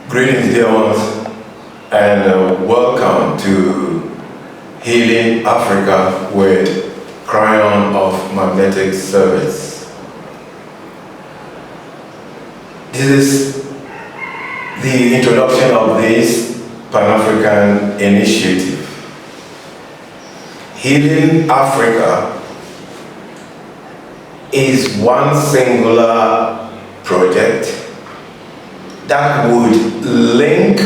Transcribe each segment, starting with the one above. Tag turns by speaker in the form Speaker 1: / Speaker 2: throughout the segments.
Speaker 1: Greetings, dear ones, and welcome to Healing Africa with Kryon of Magnetic Service. This is the introduction of this Pan-African initiative. Healing Africa is one singular project that would link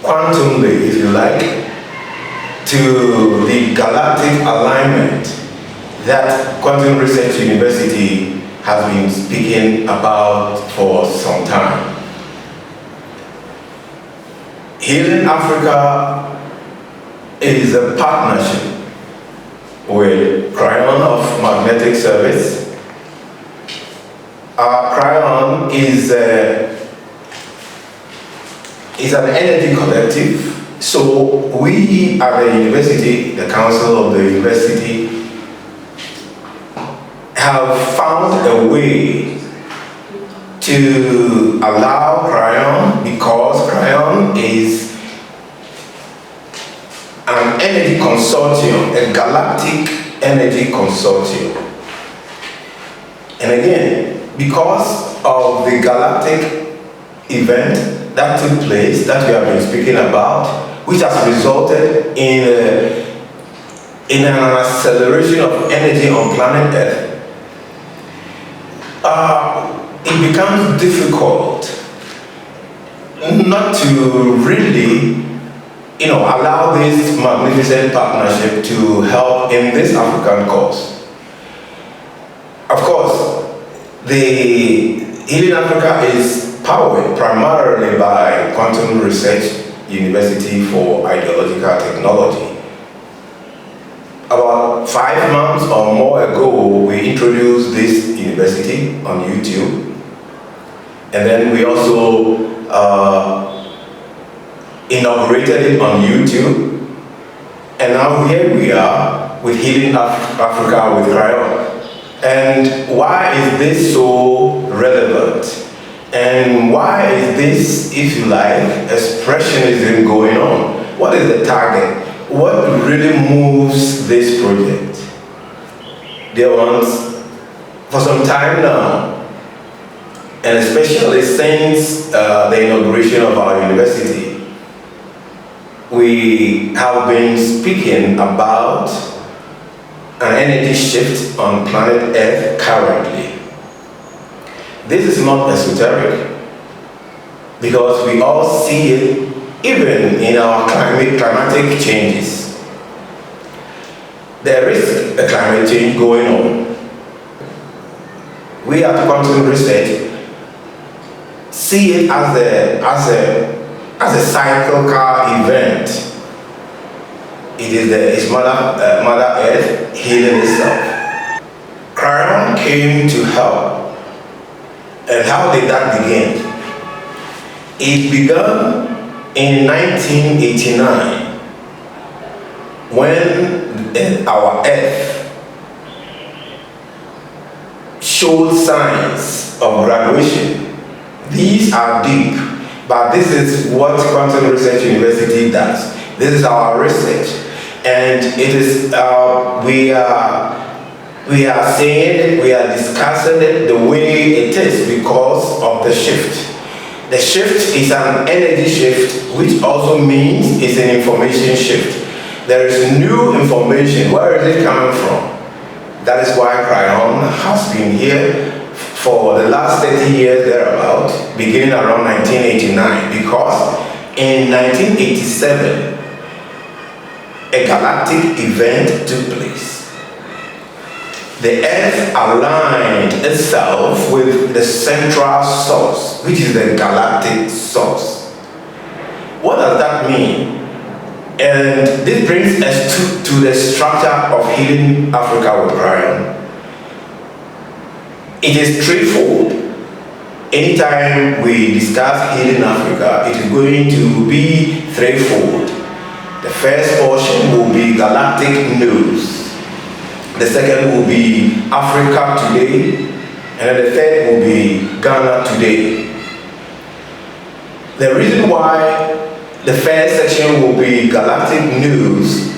Speaker 1: quantumly, if you like, to the galactic alignment that Quantum Research University has been speaking about for some time. Healing Africa is a partnership with Kryon of Magnetic Service. Kryon is an energy collective, so we at the university, the council of the university, have found a way to allow Kryon, because Kryon is an energy consortium, a galactic energy consortium. And again, because of the galactic event that took place, that we have been speaking about, which has resulted in an acceleration of energy on planet Earth, it becomes difficult not to really allow this magnificent partnership to help in this African cause. Of course, the Healing Africa is powered primarily by Quantum Research University for Ideological Technology. About 5 months or more ago, we introduced this university on YouTube. And then we also inaugurated it on YouTube. And now here we are with Healing Africa with Kryon. And why is this so relevant? And why is this, if you like, expressionism going on? What is the target? What really moves this project? Dear ones, for some time now, and especially since the inauguration of our university, we have been speaking about an energy shift on planet Earth currently. This is not esoteric, because we all see it even in our climatic changes. There is a climate change going on. We at Quantum Research see it as a cyclical event. It's Mother Earth healing itself. Kryon came to help. And how did that begin? It began in 1989, when our Earth showed signs of graduation. These are deep, but this is what Quantum Research University does. This is our research, and it is we are saying it, we are discussing it the way it is because of the shift. The shift is an energy shift, which also means it's an information shift. There is new information. Where is it coming from? That is why Kryon has been here for the last 30 years thereabout, beginning around 1989, because in 1987, a galactic event took place. The Earth aligned itself with the central source, which is the galactic source. What does that mean? And this brings us to the structure of Healing Africa with Kryon. It is threefold. Anytime we discuss Healing Africa, it is going to be threefold. The first portion will be galactic news. The second will be Africa Today, and then the third will be Ghana Today. The reason why the first section will be galactic news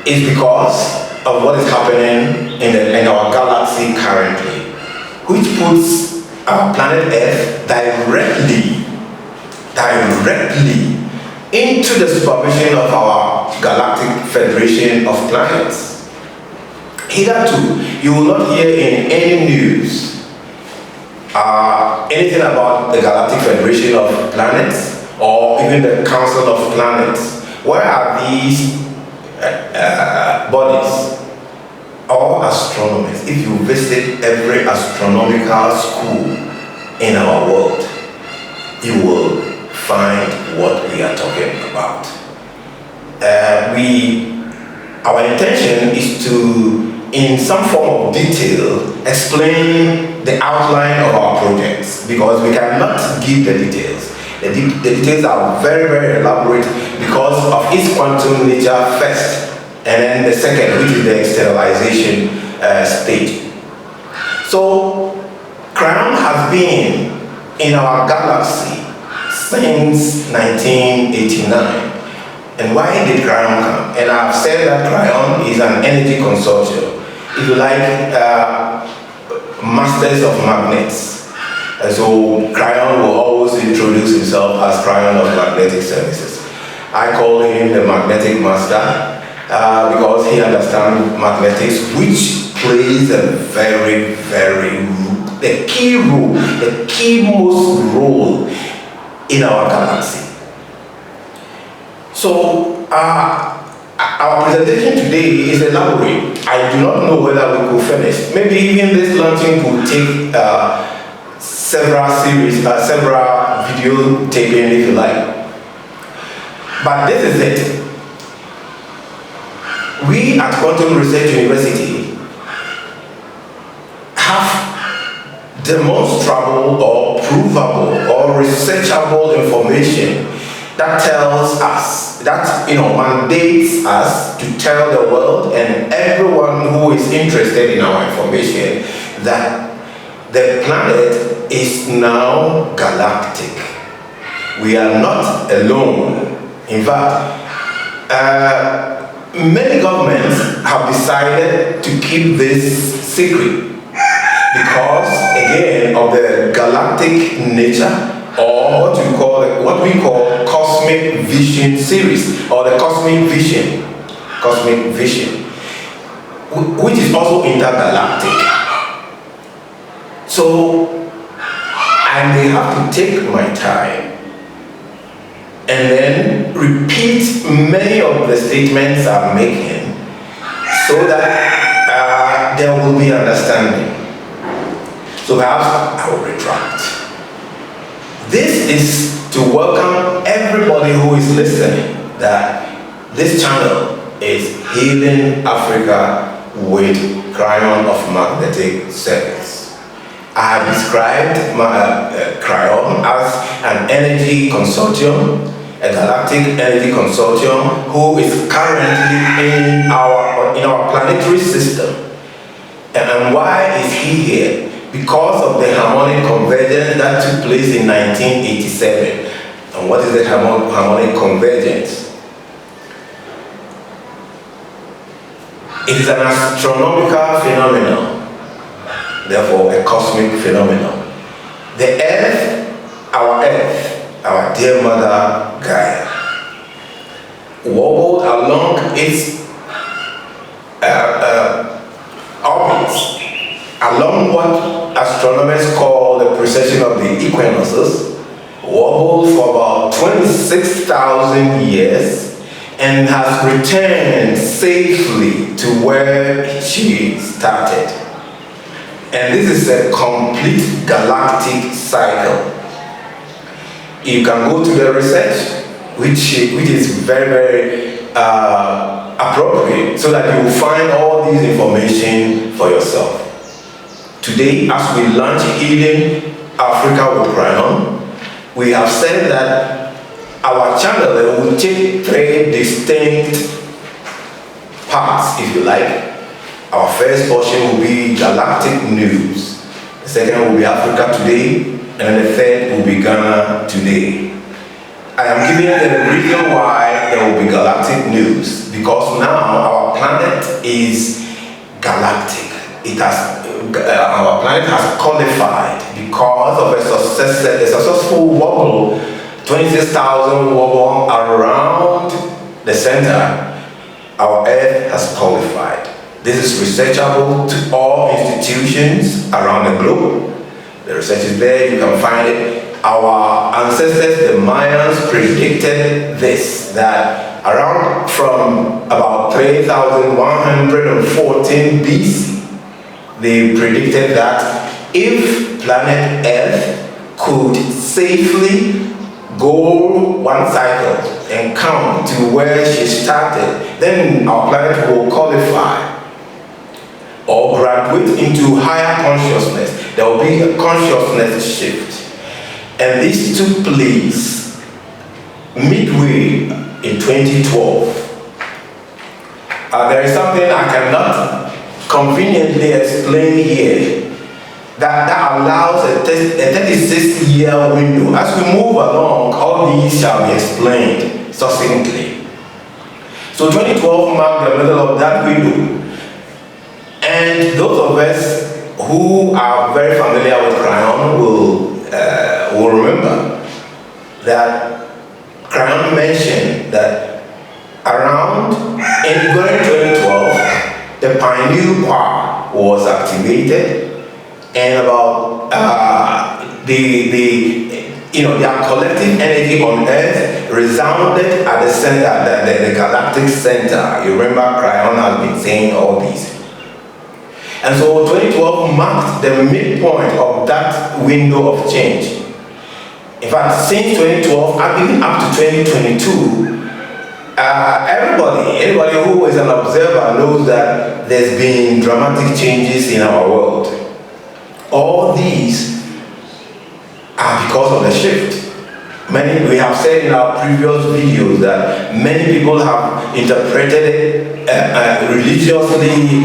Speaker 1: is because of what is happening in our galaxy currently, which puts our planet Earth directly into the supervision of our Galactic Federation of Planets. Hitherto, you will not hear in any news anything about the Galactic Federation of Planets or even the Council of Planets. Where are these bodies? All astronomers. If you visit every astronomical school in our world, you will find what we are talking about. Our intention is to, in some form of detail, explain the outline of our projects, because we cannot give the details. The details are very, very elaborate because of its quantum nature first, and then the second, which is the externalization stage. So, Kryon has been in our galaxy since 1989. And why did Kryon come? And I've said that Kryon is an energy consortium. If you like, masters of magnets. And so Kryon will always introduce himself as Kryon of Magnetic Services. I call him the magnetic master because he understands magnetics, which plays a very, the key most role in our galaxy. So our presentation today is elaborate. I do not know whether we could finish. Maybe even this launching could take several video taping if you like. But this is it. We at Quantum Research University have demonstrable or provable or researchable information that tells us, that mandates us to tell the world and everyone who is interested in our information that the planet is now galactic. We are not alone. In fact, many governments have decided to keep this secret because, again, of the galactic nature, or what we call cosmic vision series, or the cosmic vision, which is also intergalactic. So I may have to take my time and then repeat many of the statements I'm making so that there will be understanding. So perhaps I will retract. This is to welcome everybody who is listening that this channel is Healing Africa with Kryon of Magnetic Service. I have described Kryon as an energy consortium, a galactic energy consortium who is currently in our planetary system. And why is he here? Because of the harmonic convergence that took place in 1987. And what is the harmonic convergence? It is an astronomical phenomenon, therefore a cosmic phenomenon. The Earth, our dear mother Gaia, wobbled along its orbits, along what astronomers call the precession of the equinoxes, wobbled for about 26,000 years and has returned safely to where she started. And this is a complete galactic cycle. You can go to the research, which is very, very appropriate, so that you will find all these information for yourself. Today, as we launch Healing Africa with Kryon, we have said that our channel will take three distinct parts, if you like. Our first portion will be galactic news. The the second will be Africa today, and then the third will be Ghana today. I am giving the reason why there will be galactic news, because now our planet is galactic. It has our planet has qualified because of a successful wobble, 26,000 wobble around the center. Our Earth has qualified. This is researchable to all institutions around the globe. The research is there, you can find it. Our ancestors, the Mayans, predicted this, that around from about 3,114 BC, they predicted that if planet Earth could safely go one cycle and come to where she started, then our planet will qualify or graduate into higher consciousness. There will be a consciousness shift. And this took place midway in 2012. There is something I cannot conveniently explain here that allows a 36-year window. As we move along, all these shall be explained succinctly. So 2012 marked the middle of that window. And those of us who are very familiar with Kryon will remember that Kryon mentioned that around during 2012, the pineal core was activated, and about their collective energy on Earth resounded at the center, the galactic center. You remember Kryon has been saying all these. And so 2012 marked the midpoint of that window of change. In fact, since 2012, even up to 2022, anybody who is an observer knows that there's been dramatic changes in our world. All these are because of the shift. We have said in our previous videos that many people have interpreted it religiously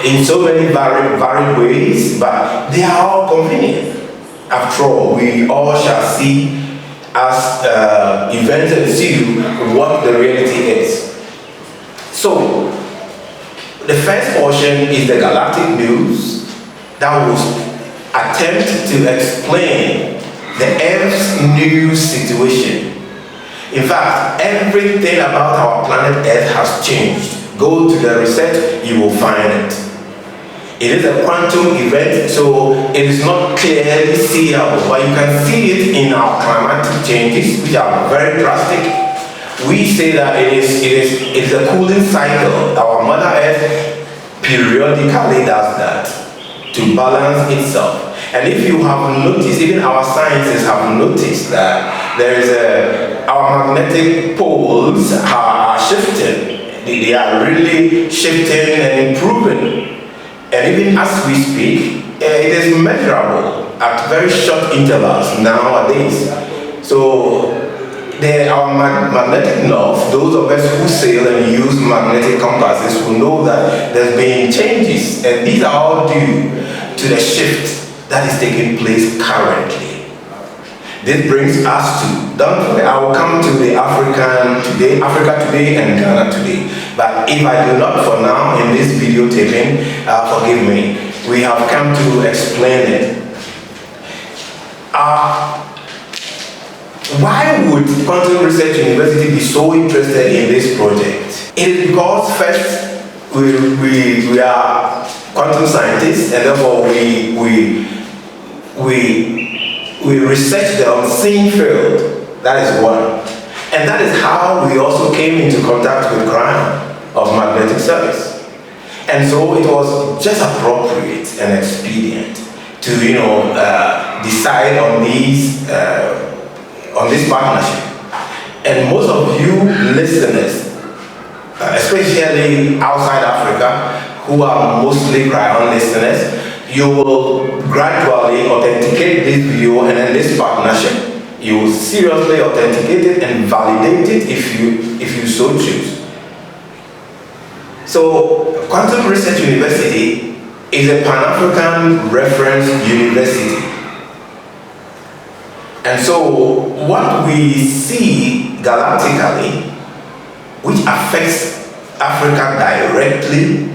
Speaker 1: in so many varied ways, but they are all convenient. After all, we all shall see as events ensue what the reality is. So, the first portion is the galactic news that will attempt to explain the Earth's new situation. In fact, everything about our planet Earth has changed. Go to the research, you will find it. It is a quantum event, so it is not clearly seeable, but you can see it in our climatic changes, which are very drastic. We say that it is a cooling cycle. Our Mother Earth periodically does that to balance itself. And if you have noticed, even our scientists have noticed that there is our magnetic poles are shifting. They are really shifting and improving. And even as we speak, it is measurable at very short intervals nowadays. So our magnetic north, those of us who sail and use magnetic compasses will know that there's been changes, and these are all due to the shift that is taking place currently. This brings us to, I will come to the Africa today and Ghana today. But if I do not for now in this video taping, forgive me. We have come to explain it. Why would Quantum Research University be so interested in this project? It is because first, we are quantum scientists, and therefore we research the unseen field. That is one. And that is how we also came into contact with Kryon of Magnetic Service. And so it was just appropriate and expedient to decide on this partnership. And most of you listeners, especially outside Africa, who are mostly Kryon listeners, you will gradually authenticate this video and then this partnership. You will seriously authenticate it and validate it if you so choose. So, Quantum Research University is a Pan-African reference university. And so what we see galactically, which affects Africa directly,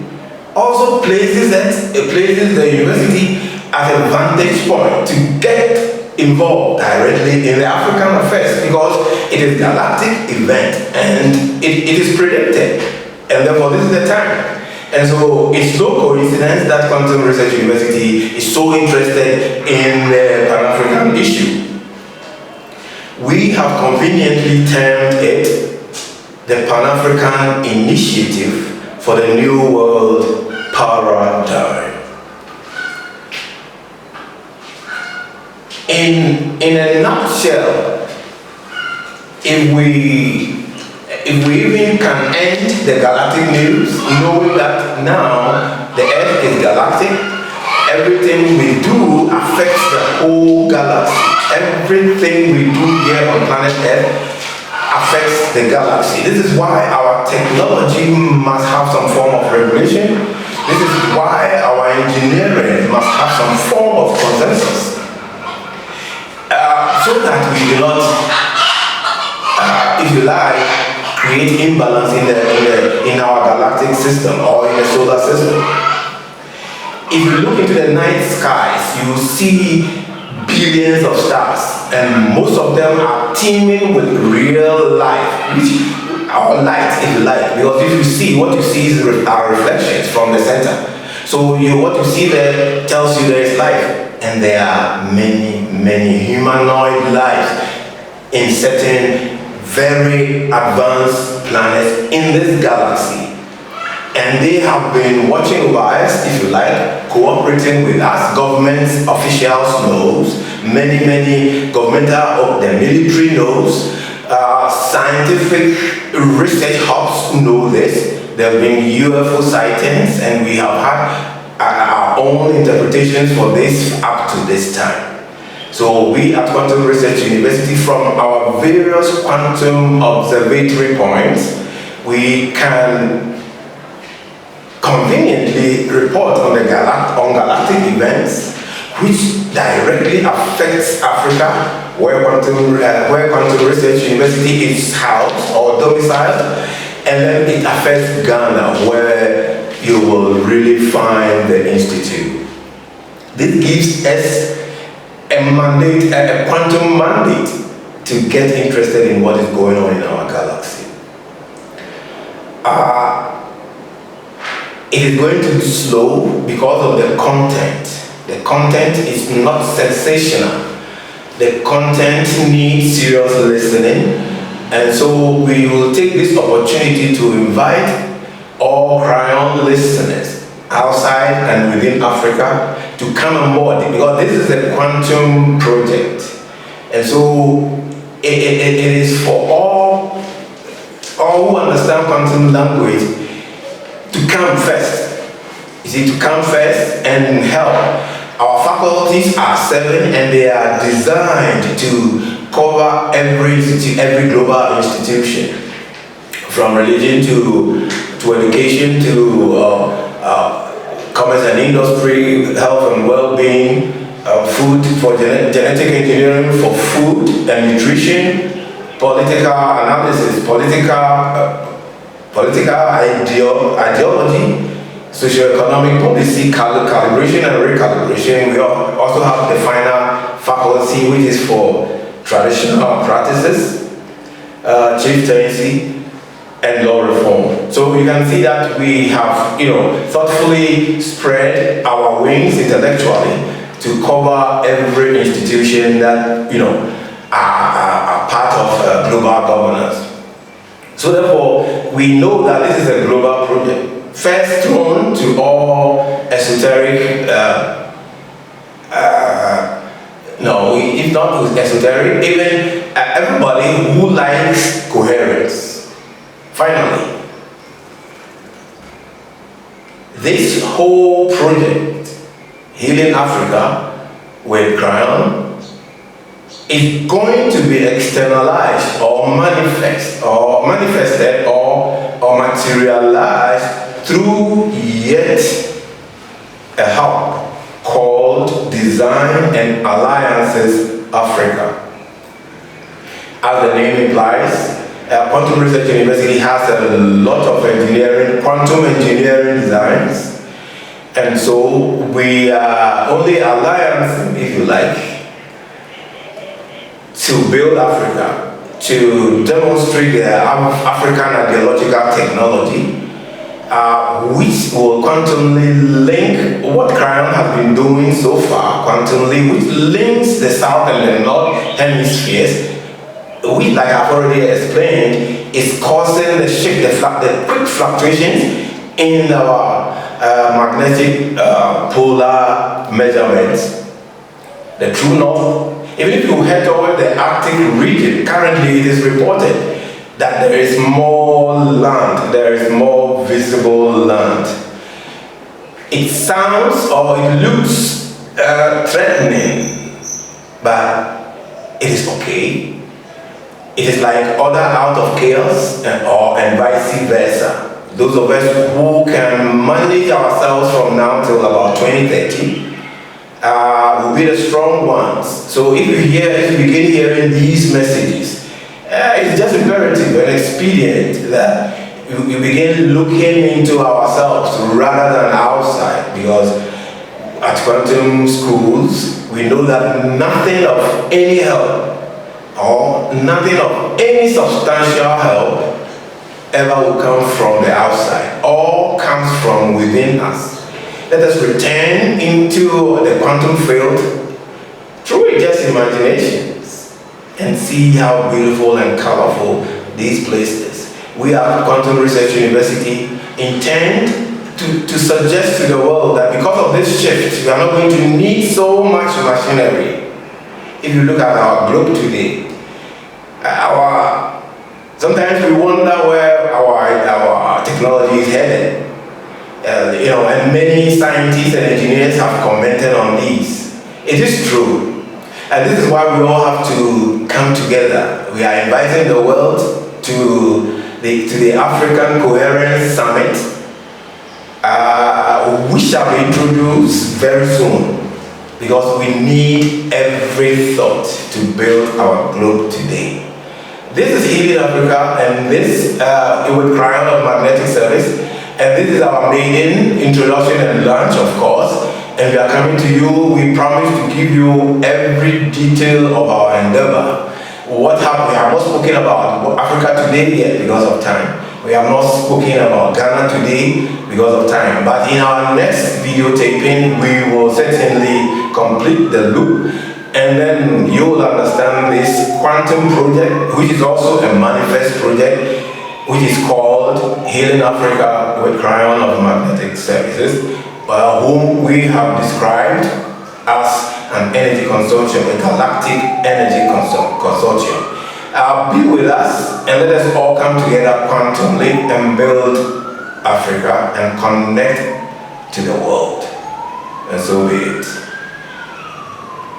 Speaker 1: also places the university at a vantage point to get involved directly in the African affairs, because it is a galactic event and it is predicted, and therefore this is the time. And so it's no coincidence that Quantum Research University is so interested in the Pan-African issue. We have conveniently termed it the Pan-African Initiative for the New World Paradigm. In a nutshell, if we even can end the galactic news, knowing that now the Earth is galactic, everything we do affects the whole galaxy. Everything we do here on planet Earth affects the galaxy. This is why our technology must have some form of regulation. This is why our engineering must have some form of consensus. So that we do not, if you like, create imbalance in our galactic system or in the solar system. If you look into the night skies, you see billions of stars, and most of them are teeming with real life, our light, if you like, because if you see, what you see is our reflections from the center. So what you see there tells you there is life. And there are many humanoid lives in certain very advanced planets in this galaxy. And they have been watching over us, if you like, cooperating with us. Government officials knows, many governmental, the military knows, scientific research hubs know this. There have been UFO sightings, and we have had our own interpretations for this up to this time. So we at Quantum Research University, from our various quantum observatory points, we can conveniently report on galactic events which directly affects Africa, where Quantum Research University is housed or domiciled, and then it affects Ghana, where you will really find the institute. This gives us a mandate, a quantum mandate, to get interested in what is going on in our galaxy. It is going to be slow because of the content. The content is not sensational. The content needs serious listening, and so we will take this opportunity to invite all Kryon listeners outside and within Africa to come on board, because this is a quantum project, and so it is for all who understand quantum language to come first. You see, to come first and help. Our faculties are 7, and they are designed to cover every global institution, from religion to education to commerce and industry, health and well-being, food for genetic engineering for food and nutrition, political analysis, political ideology, socio-economic policy, calibration and recalibration. We also have the final faculty, which is for traditional practices, chieftaincy, and law reform. So you can see that we have, thoughtfully spread our wings intellectually to cover every institution that, are part of global governance. So therefore, we know that this is a global project, first thrown to all esoteric, if not esoteric, even everybody who likes coherence. Finally, this whole project, Healing Africa with Kryon, is going to be externalized or manifested or materialized through yet a hub called Design and Alliances Africa. As the name implies, Quantum Research University has a lot of engineering, quantum engineering designs, and so we are only alliance, if you like, to build Africa, to demonstrate the African ideological technology, which will quantumly link what Kryon has been doing so far, quantumly, which links the south and the north hemispheres, which, like I've already explained, is causing the shift, the quick fluctuations in our magnetic polar measurements. The true north. Even if you head over the Arctic region, currently it is reported that there is more land, there is more visible land. It sounds or it looks threatening, but it is okay. It is like order out of chaos and vice versa. Those of us who can manage ourselves from now till about 2030 will be the strong ones. So if you begin hearing these messages, it's just imperative and expedient that you begin looking into ourselves rather than outside, because at quantum schools we know that nothing of any help or nothing of any substantial help ever will come from the outside. All comes from within us. Let us return into the quantum field through just imaginations and see how beautiful and colorful these places. We at Quantum Research University intend to suggest to the world that because of this shift, we are not going to need so much machinery. If you look at our globe today, sometimes we wonder where our technology is headed. And many scientists and engineers have commented on these. It is true. And this is why we all have to come together. We are inviting the world to the African Coherence Summit, which shall be introduced very soon, because we need every thought to build our globe today. This is Healing Africa, and this with Kryon of Magnetic Service, and this is our maiden introduction and launch, of course, and we are coming to you. We promise to give you every detail of our endeavor. What happened? We have not spoken about Africa today yet because of time. We have not spoken about Ghana today because of time. But in our next video taping, we will certainly complete the loop, and then you will understand this quantum project, which is also a manifest project, which is called Healing Africa with Kryon of Magnetic Services, whom we have described as an energy consortium, a galactic energy consortium. Be with us and let us all come together quantumly and build Africa and connect to the world. And so be it.